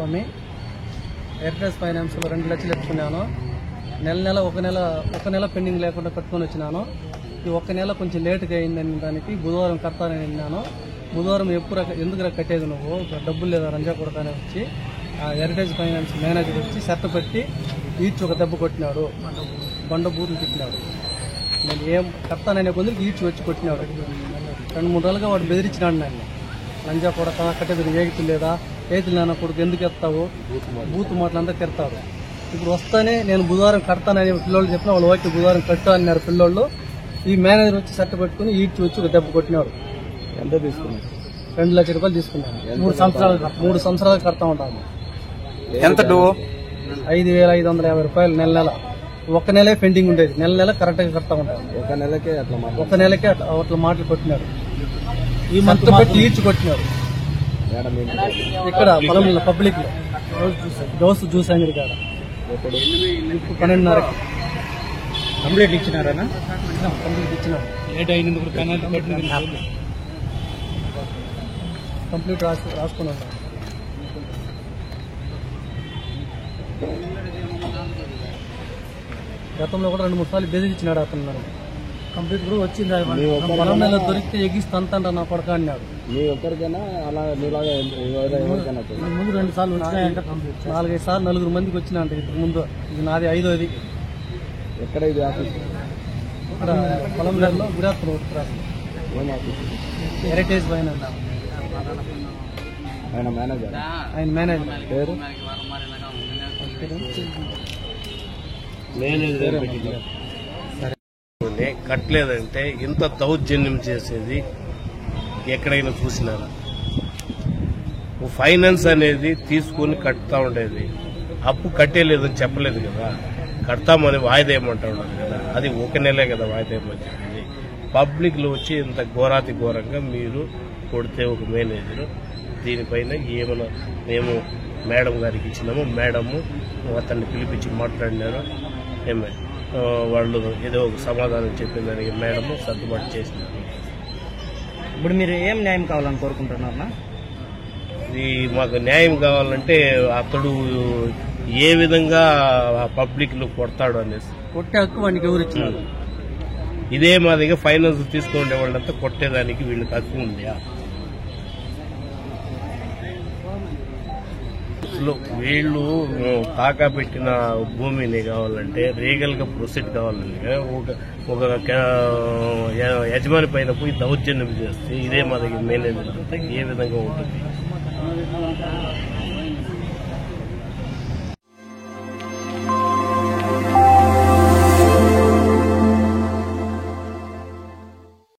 స్వామి. Airtel finance లో 2 లక్షలు ఎత్తుకున్నాను. ఒక నెల పెండింగ్ లేకుండా కట్టుకొని వచ్చినాను. ఈ ఒక్క నెల కొంచెం లేటుగా అయిందని దానికి బుధవారం కడతానని వెళ్ళినాను. బుధవారం ఎందుకు కట్టేది నువ్వు, డబ్బులు లేదా రంజా కొడతానే వచ్చి ఆ ఎయిర్టెల్ ఫైనాన్స్ మేనేజర్ వచ్చి సెట్ పెట్టి ఈడ్చి ఒక దెబ్బ కొట్టినాడు. బండ బూతులు తిట్టినాడు. నేను ఏం కడతాననే కొందరికి ఈడ్చి వచ్చి కొట్టినాడు. 2-3 రోజులుగా వాడు బెదిరించినాడు నన్ను. లంజా కొడతా కట్టేది ఏగుతు లేదా, ఏతులు నాన్న కొడుకు ఎందుకు ఎత్తావు, బూతు మాటలంతా తిడతాడు. ఇప్పుడు వస్తానే నేను బుధవారం కడతానని పిల్లోళ్ళు చెప్పిన వాళ్ళు ఓకే బుధవారం కట్టు అన్నారు పిల్లోళ్ళు. ఈ మేనేజర్ వచ్చి సెట్ పెట్టుకుని ఈడ్చి వచ్చి ఒక దెబ్బ కొట్టినాడు. ఎంత తీసుకున్నాను? 2 లక్షల రూపాయలు తీసుకున్నాను. 3 సంవత్సరాలు కడతా ఉంటాను. ఎంత? 5,550 రూపాయలు నెల. ఒక్క నెలే పెండింగ్ ఉండేది, నెల కరెక్ట్ గా కడతా ఉంటాను. ఒక నెలకే అట్లా మాటలు కొట్టినాడు. ఈ మంత్ పెట్టి ఈడ్చి కొట్టినాడు. ఇక్కడ పొలంలో పబ్లిక్ లో డోస్ జ్యూస్ అంగడి కాడ 12:30 కంప్లీట్ ఇచ్చినారా? కంప్లీట్ ఇచ్చినాడు. కంప్లీట్ రాసుకుని ఉంటాను. గతంలో కూడా 2-3 సార్లు బెదిరించినాడు అతను. కంప్లీట్ కూడా వచ్చింది. పొలం నెల దొరికితే ఎగిస్తంట నా కొడక అన్నాడు. ముందు 2 సార్లు వచ్చినాయంట. 4-5 సార్లు 4 మందికి వచ్చినాయంట. ఇంతకు ముందు ఇది నాది 5వది. ఎక్కడ ఇది ఆఫీస్? ఇక్కడ పొలం నెలలో గుజరాత్ హెరిటేజ్ ఫైనాన్స్. ఆయన మేనేజర్ పేరు కట్టలేదంటే ఇంత దౌర్జన్యం చేసేది ఎక్కడైనా చూసినారా? ఫైనాన్స్ అనేది తీసుకుని కట్టుతా ఉండేది. అప్పు కట్టేలేదని చెప్పలేదు కదా, కడతామని వాయిదా ఏమంటా ఉండదు కదా. అది ఒక నెలే కదా వాయిదా ఏమని చెప్పింది. పబ్లిక్ లో వచ్చి ఇంత ఘోరాతి ఘోరంగా మీరు కొడితే ఒక మేనేజర్, దీనిపైన ఏమైనా మేము మేడం గారికి ఇచ్చినాము. మేడము అతన్ని పిలిపించి మాట్లాడినారు. వాళ్ళు ఏదో ఒక సమాధానం చెప్పిన దానికి మేడము సర్దుబాటు చేసినారు. ఇప్పుడు మీరు ఏం న్యాయం కావాలని కోరుకుంటున్నారా? ఇది మాకు న్యాయం కావాలంటే అతడు ఏ విధంగా పబ్లిక్ లో కొడతాడు అనేసి. కొట్టే హక్కు వానికి ఎవరు ఇచ్చినారు? ఇదే మాదిరిగా ఫైనాన్స్ తీసుకుంటే వాళ్ళంతా కొట్టేదానికి వీళ్ళకి హక్కు ఉంది. వీళ్ళు తాకా పెట్టిన భూమిని కావాలంటే లీగల్ గా ప్రొసీడ్ కావాలంటే ఒక యజమాని పైన పోయి దౌర్జన్యం చేస్తే ఇదే మాదిరి మేనేజర్ అంతా ఏ విధంగా ఉంటుంది?